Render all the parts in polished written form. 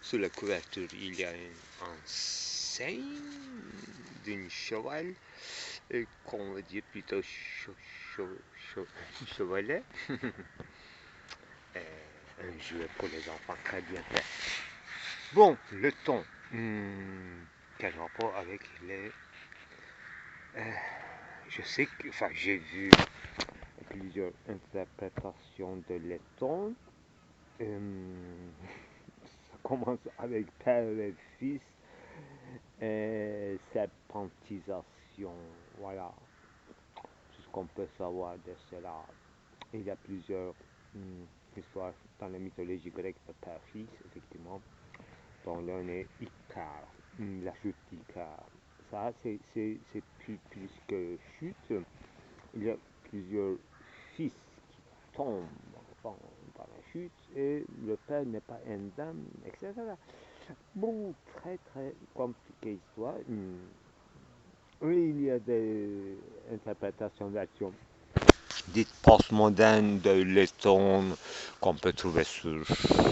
Sur la couverture, il y a une enseigne d'un cheval, qu'on va dire plutôt chevalet. Un jouet pour les enfants très bien fait. Bon, le ton. Quel rapport avec les... je sais que... Enfin, j'ai vu plusieurs interprétations de les tons. Ça commence avec père et fils. Serpentisation. Voilà. Tout ce qu'on peut savoir de cela. Il y a plusieurs histoires dans la mythologie grecque de père-fils, effectivement, dont l'un est Icare, la chute d'Icare. Ça, c'est plus que chute. Il y a plusieurs fils qui tombent dans la chute et le père n'est pas indemne, etc. Bon, très très compliquée histoire. Oui, il y a des interprétations d'actions dites postmodernes de Letton qu'on peut trouver sur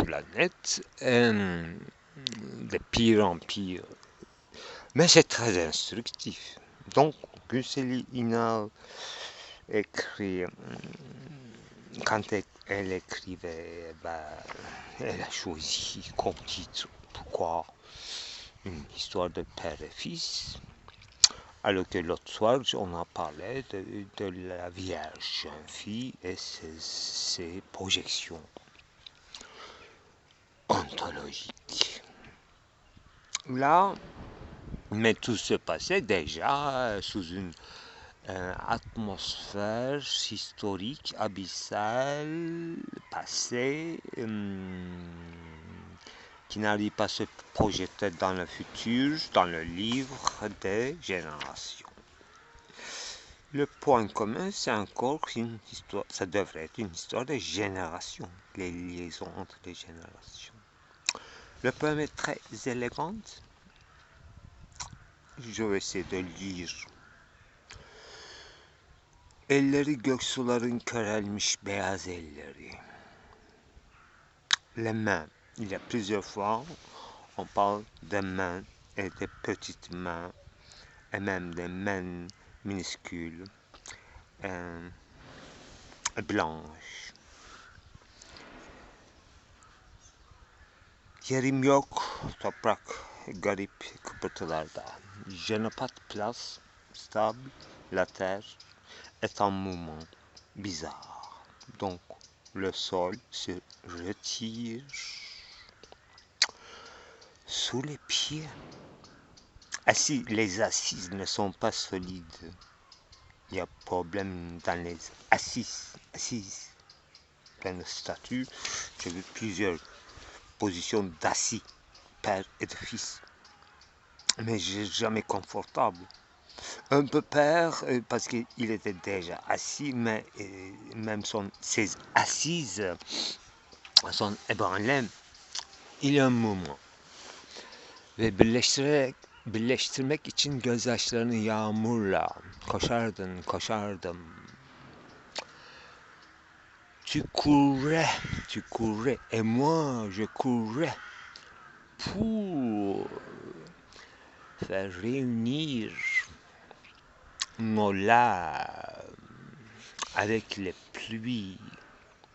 la net, de pire en pire. Mais c'est très instructif. Donc, Gusselina écrit, quand elle écrivait, elle a choisi comme titre, pourquoi une histoire de père et fils, alors que l'autre soir, on a parlé de la Vierge jeune fille et ses projections ontologiques. Là, mais tout se passait déjà sous une atmosphère historique, abyssale, passée, qui n'arrive pas à se projeter dans le futur, dans le livre des générations. Le point commun, c'est encore une histoire, ça devrait être une histoire de génération, les liaisons entre les générations. Le poème est très élégant. Je vais essayer de lire. Elleri gök suların körelmiş beyaz elleri. Les mains. Il y a plusieurs fois, on parle des mains et des petites mains, et même des mains minuscules, blanches. Yerim yok, toprak garip kıpırtılarda. Je n'ai pas de place stable, la terre est en mouvement bizarre. Donc, le sol se retire sous les pieds. Assis, les assises ne sont pas solides. Il y a problème dans les assises. Dans le statut, j'ai vu plusieurs positions d'assis, père et de fils. Mais j'ai jamais confortable. Un peu peur parce qu'il était déjà assis, mais même ses assises sont ébranlées. Il y a un moment. Ve birleştirmek için gözyaşlarını yağmurla koşardım. Tu courais, et moi je courais pour faire réunir nos larmes avec les pluies.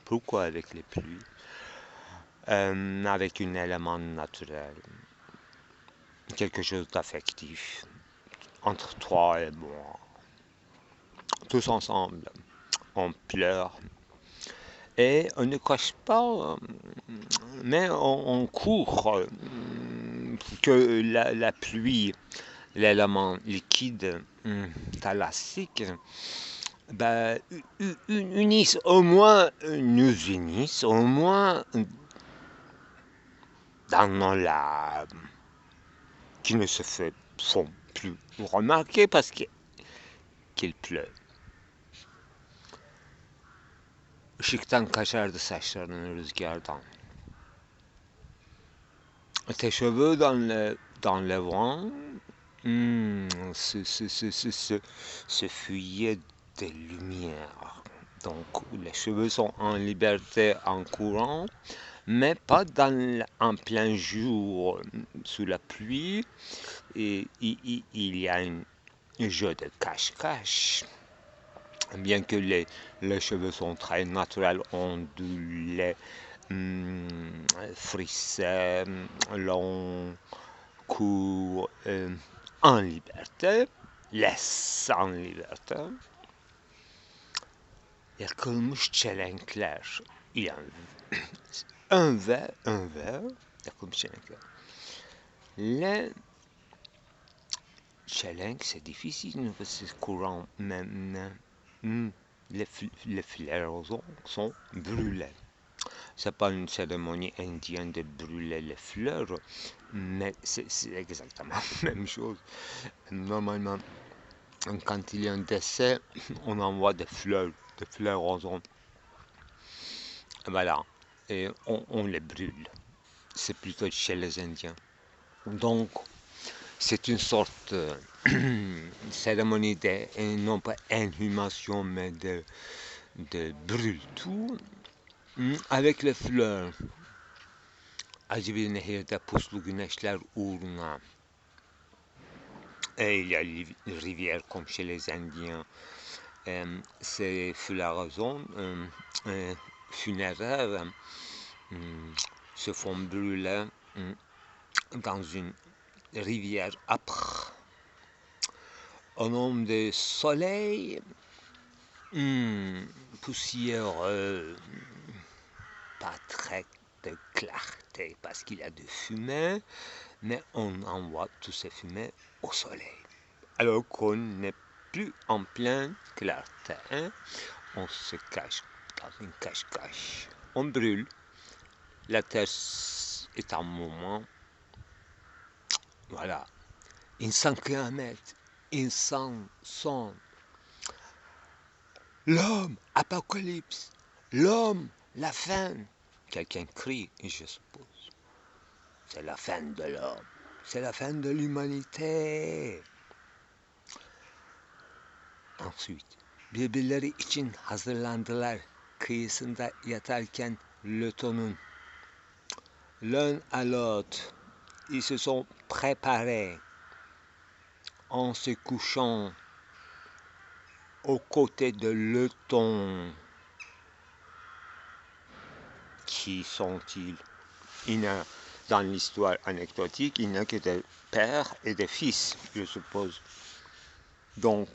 Pourquoi avec les pluies? Avec un élément naturel, quelque chose d'affectif entre toi et moi. Tous ensemble, on pleure. Et on ne cache pas, mais on court que la pluie, l'élément liquide thalassique, unissent au moins, nous unissent au moins dans nos larmes, qui ne se font plus remarquer parce qu'il pleut. Işıktan kaçardı saçlarının rüzgardan. Tes cheveux dans le vent se fuyaient de lumière. Donc les cheveux sont en liberté en courant, mais pas en plein jour, sous la pluie. Et il y a un jeu de cache-cache. Bien que les cheveux sont très naturels, ondulés, frissés, longs, courts, en liberté, laisse en liberté. Yakılmış çelenkler. Il y a un verre, yakılmış çelenkler. Les chelenks, c'est difficile, c'est courant, mais les fleurs sont brûlés. C'est pas une cérémonie indienne de brûler les fleurs, mais c'est exactement la même chose. Normalement, quand il y a un décès, on envoie des fleurs roses. Voilà, et on les brûle. C'est plutôt chez les Indiens. Donc, c'est une sorte de cérémonie non pas inhumation, mais de brûle-tout avec les fleurs. Acı bir nehirde puslu güneşler uğruna. Et il y a une rivière comme chez les Indiens. Ces floraisons funéraires se font brûler dans une rivière âpre. Au nom du soleil, poussiéreux, pas très de clarté parce qu'il y a de fumée, mais on envoie tous ces fumées au soleil. Alors qu'on n'est plus en pleine clarté, on se cache dans une cache-cache. On brûle. La terre est en mouvement. Voilà. İnsan kıyamet, insan son. L'homme, apocalypse. L'homme, la fin. Quelqu'un crie, je suppose. C'est la fin de l'homme. C'est la fin de l'humanité. Ensuite, birbirleri için hazırlandılar. Kıyısında yatarken Löton'un. L'un à l'autre, ils se sont préparés en se couchant aux côtés de Leuton. Qui sont-ils? Dans l'histoire anecdotique, il n'y a que des pères et des fils, je suppose. Donc,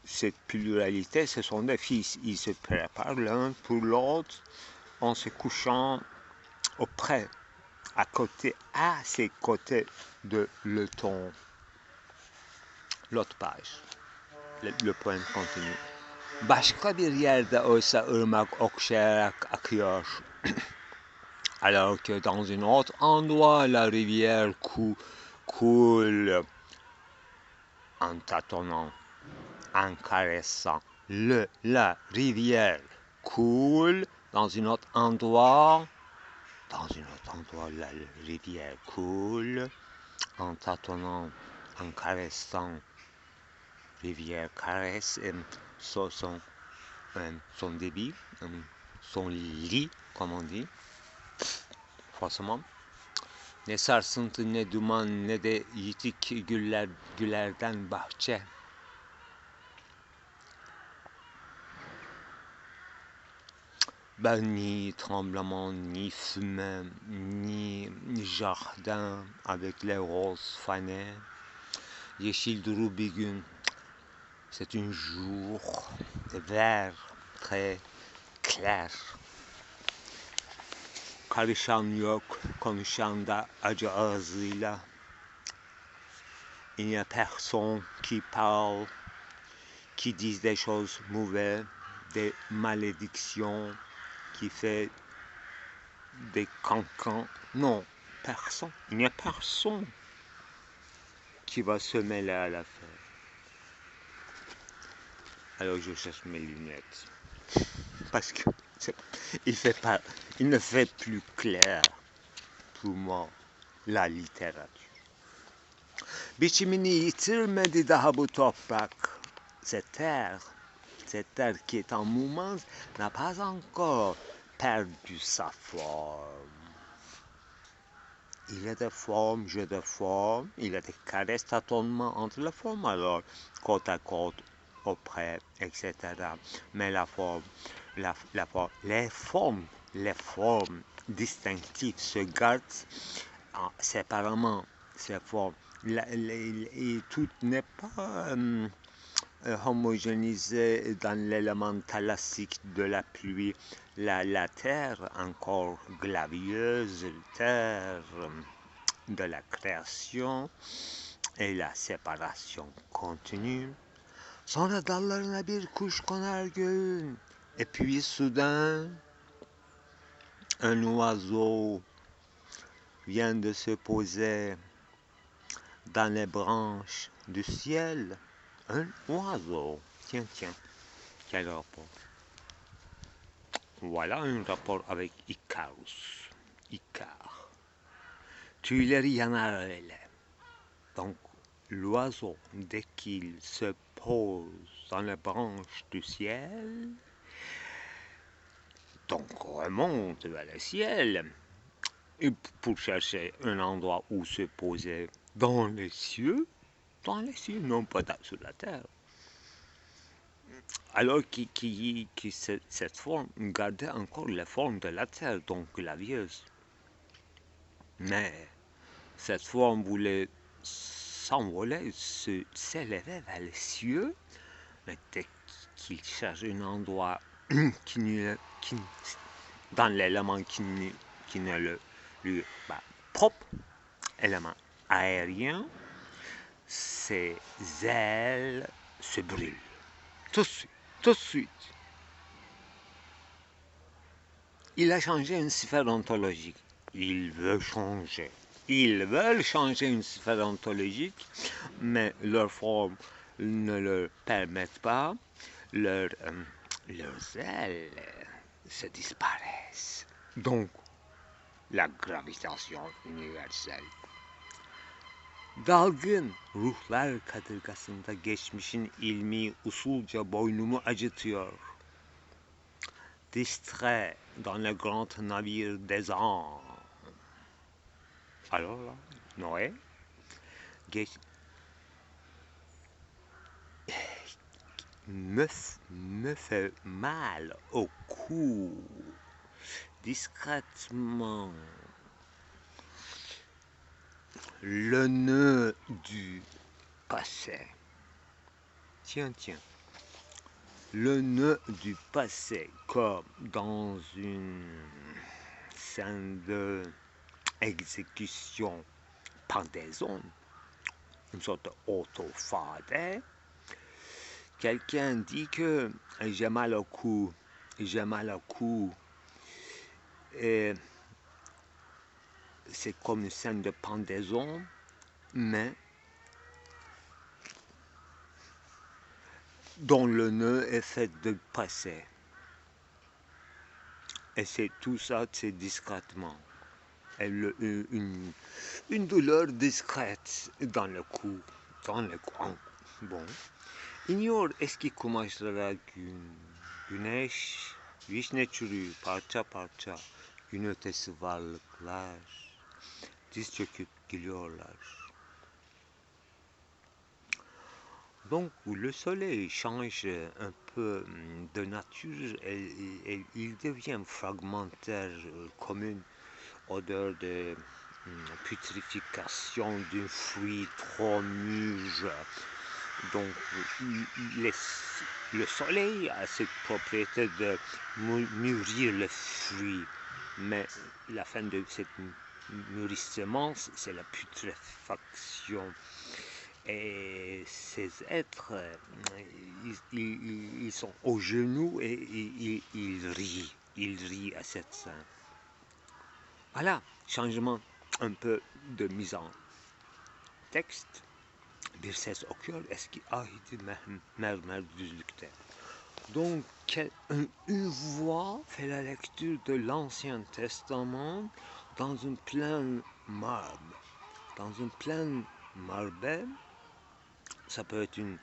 cette pluralité, ce sont des fils. Ils se préparent l'un pour l'autre en se couchant auprès, à ses côtés de Leuton. L'autre page, le point continue. Başka bir yerde oysa ırmak okşayarak akıyor. Alors que dans un autre endroit, la rivière coule en tâtonnant, en caressant. La rivière coule dans un autre endroit. Dans un autre endroit, la rivière coule en tâtonnant, en caressant. Rivière caresse son débit, son lit, comme on dit, forcément. Ne sarsıntı, ne duman, ne de yitik güllerden bahçe. Ben, ni tremblement, ni fumée, ni jardin avec les roses fanées. Yeşil duru bir gün. C'est un jour vert, très clair. Karışan yok, konuşan da acı ağzıyla. Il n'y a personne qui parle, qui dit des choses mauvaises, des malédictions, qui fait des cancans. Non, personne. Il n'y a personne qui va se mêler à l'affaire. Alors je cherche mes lunettes. Parce que il ne fait plus clair pour moi la littérature. Biçimini yitirmedi daha bu toprak. Cette terre qui est en mouvement n'a pas encore perdu sa forme. Il y a des formes, jeux de formes, il y a des caresses, tâtonnements entre les formes, alors côte à côte, auprès, etc. Mais la forme, les formes distinctives se gardent séparément, ces formes. Et tout n'est pas homogénéisé dans l'élément thalassique de la pluie. La terre encore glavieuse, terre de la création et la séparation continue. Sonra dallarına bir kuş konar göğün. Et puis soudain, un oiseau vient de se poser dans les branches du ciel. Un oiseau. Tiens, quel rapport? Voilà un rapport avec Icarus. Icar. Tüyleri yanar öyle. Donc, l'oiseau, dès qu'il se pose dans les branches du ciel, donc remonte vers le ciel, et pour chercher un endroit où se poser dans les cieux, non pas sur la terre. Alors que cette forme gardait encore la forme de la terre, donc glavieuse. Mais cette forme voulait s'envoler, s'élever vers les cieux, mais dès qu'il cherche un endroit dans l'élément qui n'est le propre, élément aérien, ses ailes se brûlent. Tout de suite. Il a changé une sphère ontologique. Ils veulent changer une sphère ontologique, mais leur forme ne leur permet pas, leurs ailes se disparaissent. Donc, la gravitation universelle. Dalgın ruhlar kadırgasında geçmişin ilmi usulca boynumu acıtıyor. Distrait dans le grand navire des ans. Alors là, Noé me fait mal au cou, discrètement. Le nœud du passé. Tiens. Le nœud du passé, comme dans une scène d'exécution pendaison, une sorte d'autofade. Quelqu'un dit que j'ai mal au cou, et c'est comme une scène de pendaison, mais dont le nœud est fait de passé. Et c'est tout ça, c'est discrètement. Et une douleur discrète dans le cou. Bon. İniyor eski kumaşlara güneş, vişne çürüğü parça parça, gün ötesi varlıklar, diz çöküp gülüyorlar. Donc le soleil change un peu de nature et il devient fragmentaire, comme une odeur de putréfaction d'un fruit trop mûr. Donc le soleil a cette propriété de mûrir le fruit, mais la fin de ce mûrissement, c'est la putréfaction. Et ces êtres, ils sont aux genoux et ils rient à cette scène. Voilà, changement un peu de mise en texte. Bir ses okuyor eski ahidi mermer düzlükte. Donc, une voix fait la lecture de l'Ancien Testament dans une plaine marbre. Dans une plaine marbre, ça peut être un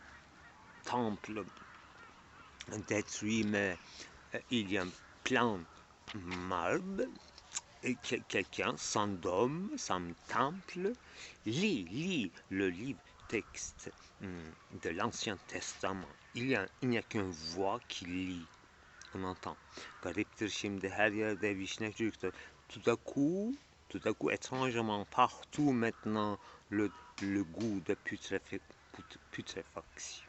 temple détruit, mais il y a plein marbre, et quelqu'un sans dôme, sans temple, lit le livre texte de l'Ancien Testament. Il n'y a qu'une voix qui lit. On entend. Gariptir şimdi her yerde vişne çocuktur. Tout à coup, étrangement, partout maintenant, le goût de putréfaction.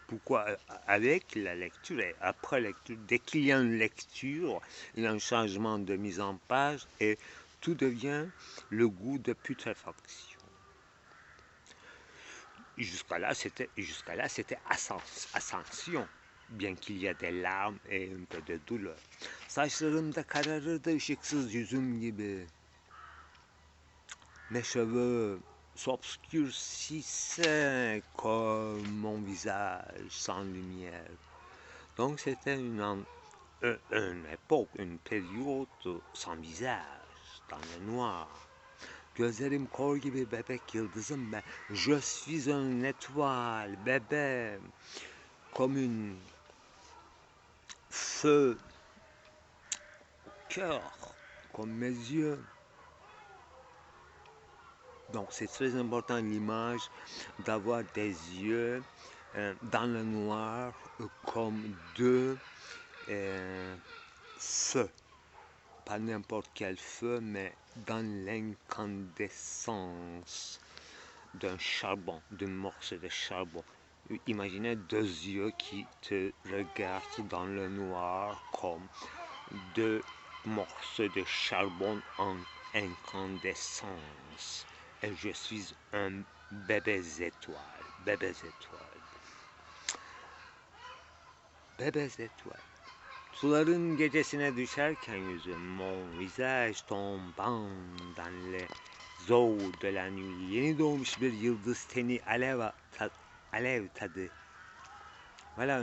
Pourquoi? Avec la lecture et après lecture, dès qu'il y a une lecture, il y a un changement de mise en page et tout devient le goût de putréfaction. Jusqu'à là, c'était ascension, bien qu'il y ait des larmes et un peu de douleur. Saçlarım da kararırdı ışıksız yüzüm gibi. Mes cheveux s'obscurcissaient comme mon visage sans lumière. Donc c'était une époque, une période sans visage, dans le noir. Gözlerim kor gibi bebek yıldızım ben. Je suis une étoile, bébé, comme une feu, cœur, comme mes yeux. Donc c'est très important l'image d'avoir des yeux dans le noir comme deux feux. Pas n'importe quel feu, mais dans l'incandescence d'un charbon, d'un morceau de charbon. Imaginez deux yeux qui te regardent dans le noir comme deux morceaux de charbon en incandescence. Et je suis un bébé étoile. Suların gecesine düşerken yüzüm, mon visage tombant dans les eaux de la nuit. Yeni doğmuş bir yıldız teni alev tadı. Voilà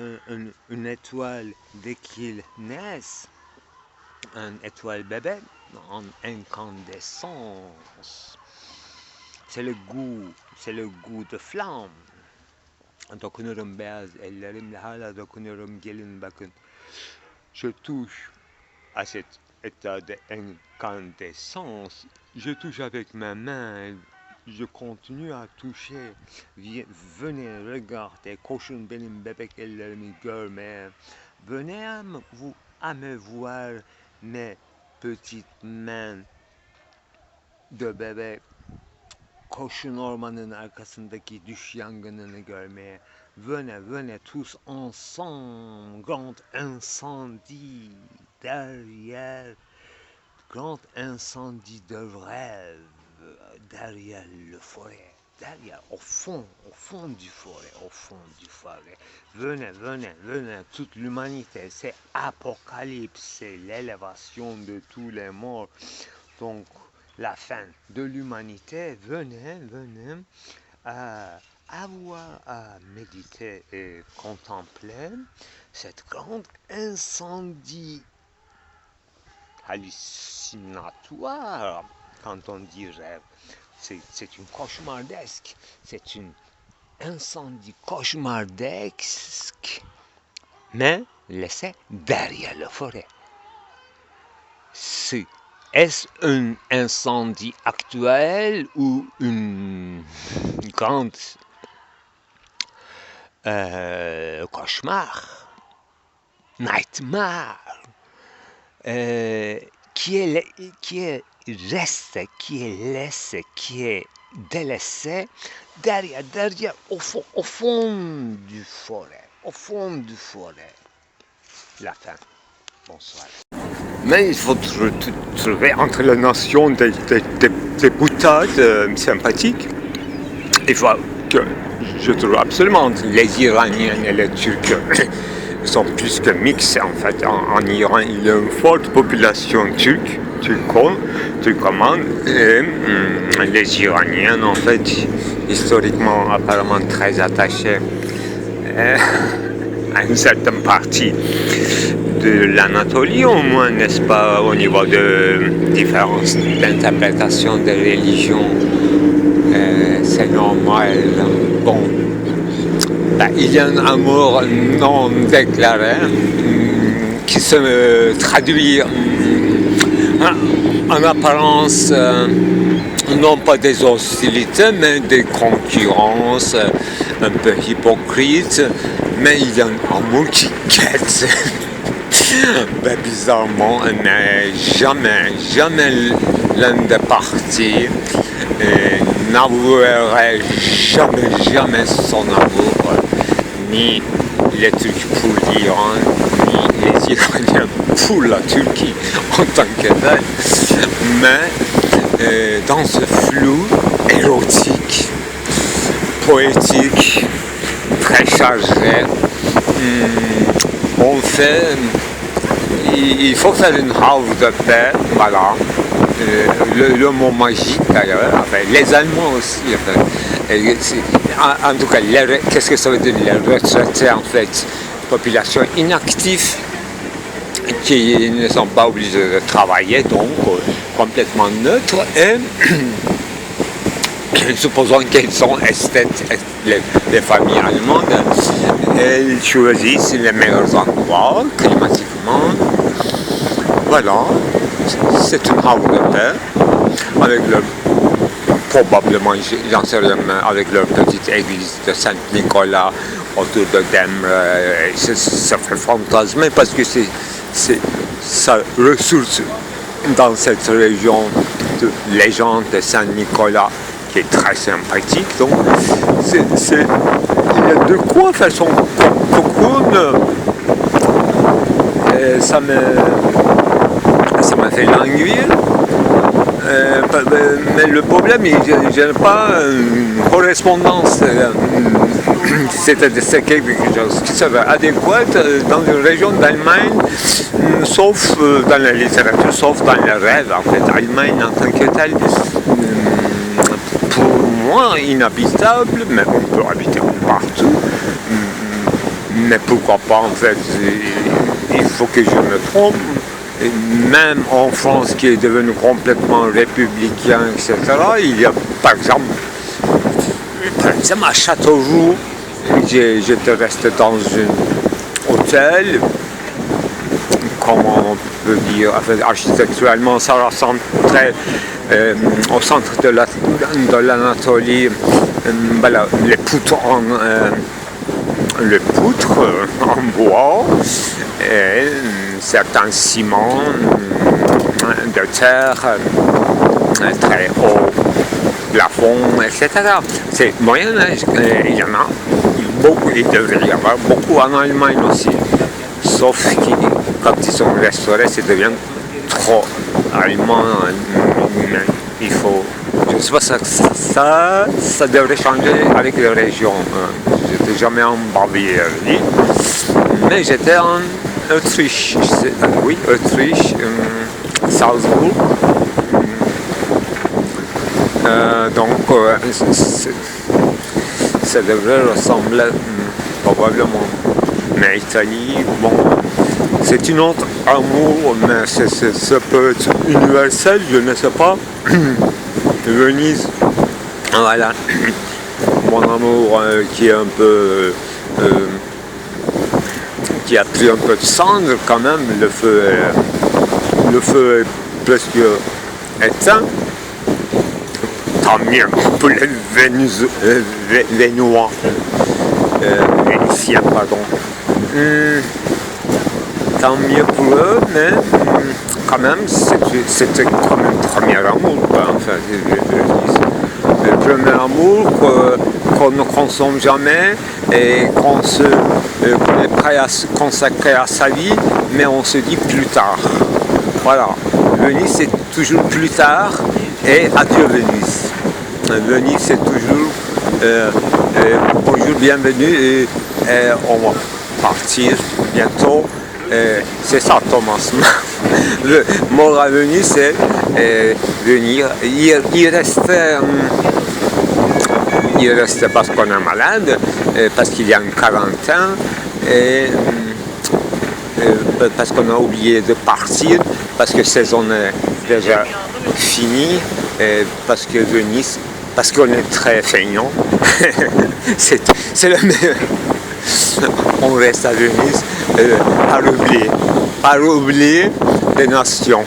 une étoile dès qu'il naissent, une étoile bébé en incandescence. C'est le goût de flamme. Dokunurum beyaz ellerimle, hala dokunurum, gelin bakın. Je touche à cet état d'incandescence, je touche avec ma main, je continue à toucher. Venez, regardez, koşun benim bebek ellerimi görmeye. Venez à me voir mes petites mains de bébé. Koşun ormanın arkasındaki düş yangınını görmeye. Venez tous ensemble, grand incendie derrière, grand incendie de rêve derrière le forêt, derrière, au fond du forêt. Venez, toute l'humanité, c'est Apocalypse, c'est l'élévation de tous les morts. Donc, la fin de l'humanité, venez avoir à méditer et contempler cette grande incendie hallucinatoire. Quand on dit rêve, c'est une cauchemardesque, c'est une incendie cauchemardesque, mais laissé derrière la forêt. Est-ce un incendie actuel ou une grande cauchemar, nightmare, qui est resté, qui est laissé, qui est délaissé derrière, au fond du forêt, La fin. Bonsoir. Mais il faut trouver entre la notion des boutades sympathiques. Il faut que je trouve absolument les Iraniens et les Turcs sont plus que mixtes en fait. En Iran, il y a une forte population turcomane et les Iraniens en fait, historiquement apparemment très attachés à une certaine partie de l'Anatolie, au moins, n'est-ce pas, au niveau de différences d'interprétation des religions, c'est normal. Bon, il y a un amour non déclaré qui se traduit en apparence non pas des hostilités, mais des concurrences un peu hypocrites, mais il y a un amour qui guette. Ben, bizarrement, mais jamais l'un des partis n'avouerait jamais son amour, ni les Turcs pour l'Iran, ni les Iraniens pour la Turquie en tant que tel, mais dans ce flou érotique, poétique, très chargé, il faut faire une havre de paix, voilà. Le mot magique d'ailleurs, enfin, les Allemands aussi. En tout cas, qu'est-ce que ça veut dire les retraités en fait? Population inactive qui ne sont pas obligés de travailler, donc complètement neutres et supposons qu'elles sont esthètes, les familles allemandes, elles choisissent les meilleurs endroits climatiquement. Voilà, c'est une havre de paix avec leur, probablement, j'en sais rien, avec leur petite église de Saint-Nicolas autour de Demre. Ça fait fantasmer parce que ça ressource dans cette région de légende de Saint-Nicolas qui est très sympathique. Donc, il y a de quoi faire son cocoon. Ça m'a fait languir. Mais le problème, je n'ai pas une correspondance. C'est quelque chose qui serait adéquat dans une région d'Allemagne, sauf dans la littérature, sauf dans les rêves. En fait, Allemagne en tant que telle, pour moi, inhabitable, mais on peut habiter partout. Mais pourquoi pas, en fait, il faut que je me trompe. Et même en France, qui est devenu complètement républicain, etc., il y a, par exemple à Châteauroux, j'étais resté dans un hôtel, comment on peut dire, enfin, architecturalement, ça ressemble très au centre de l'Anatolie, voilà, les poutres en bois, et certains ciments de terre très haut plafond, etc. C'est Moyen Âge, il y en a beaucoup, il devrait y avoir beaucoup en Allemagne aussi. Sauf que quand ils sont restaurés, ça devient trop allemand. Il faut, je ne sais pas, ça devrait changer avec les régions. J'étais jamais en Bavière, mais j'étais en Autriche, oui, Autriche, Salzbourg. Donc, ça devrait ressembler probablement. Mais Italie, bon, c'est une autre amour, mais ça peut être universel, je ne sais pas. Venise, voilà, mon amour qui est un peu, qui a pris un peu de cendre quand même, le feu est presque éteint. Tant mieux pour les Vénusiens, pardon. Tant mieux pour eux, mais quand même, c'était comme un premier amour, enfin, le premier amour qu'on ne consomme jamais et qu'on est prêt à se consacrer à sa vie, mais on se dit plus tard. Voilà, Venise c'est toujours plus tard et adieu Venise. Venise c'est toujours bonjour, bienvenue et on va partir bientôt. C'est ça Thomas. Le mot à Venise c'est venir, y rester parce qu'on est malade, parce qu'il y a une quarantaine et parce qu'on a oublié de partir, parce que saison est déjà finie, parce que Venise, parce qu'on est très feignant. C'est le meilleur. On reste à Venise à l'oublier. par oublier les nations.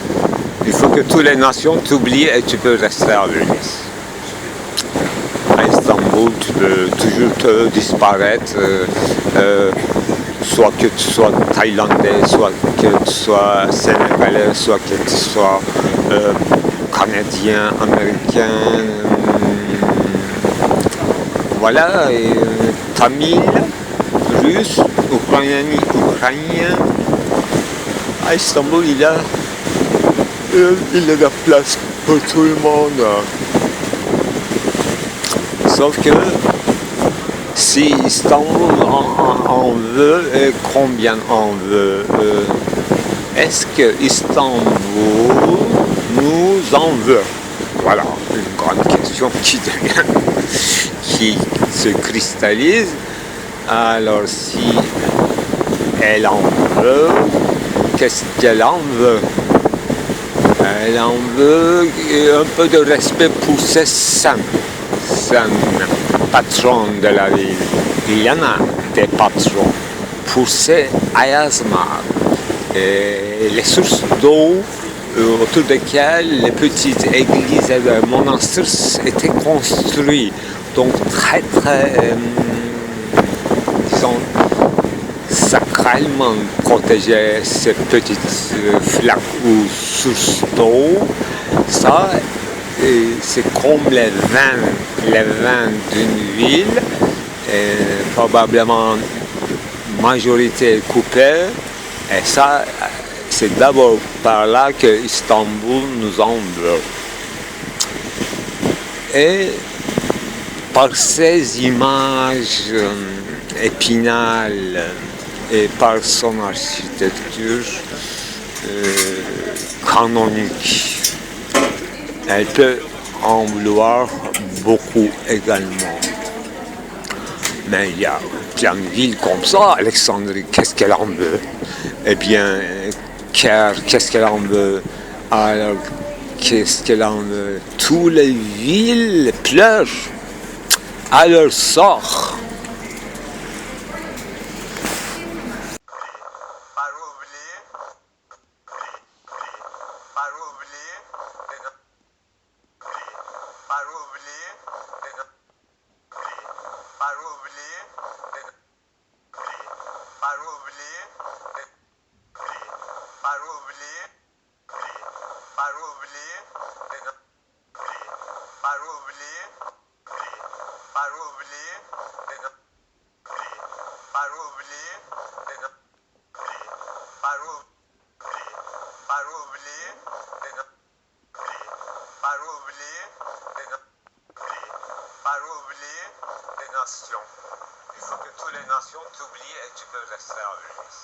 Il faut que toutes les nations t'oublient et tu peux rester à Venise. À Istanbul, tu peux toujours te disparaître, soit que tu sois thaïlandais, soit que tu sois sénégalais, soit que tu sois canadien, américain, voilà, et tamil, russe, ukrainien. À Istanbul, il y a de la place pour tout le monde. Sauf que si Istanbul en veut et combien en veut, est-ce que Istanbul nous en veut? Voilà, une grande question qui se cristallise. Alors si elle en veut, qu'est-ce qu'elle en veut? Elle en veut un peu de respect pour ses saints patrons de la ville. Il y en a des patrons. Pour ces ayasmas, les sources d'eau autour desquelles les petites églises et les monastères étaient construits. Donc très disons, sacralement protéger ces petites flaques ou sources d'eau. Ça, c'est comme les vins d'une ville, probablement majorité coupée. Et ça, c'est d'abord par là que Istanbul nous en veut. Et par ces images épinales et par son architecture canonique, elle peut en vouloir beaucoup également. Mais il y a plein de villes comme ça. Alexandrie, qu'est-ce qu'elle en veut? Eh bien, Caire, qu'est-ce qu'elle en veut? Alors, qu'est-ce qu'elle en veut? Toutes les villes pleurent à leur sort. Il faut que toutes les nations t'oublient et tu peux rester à Venise.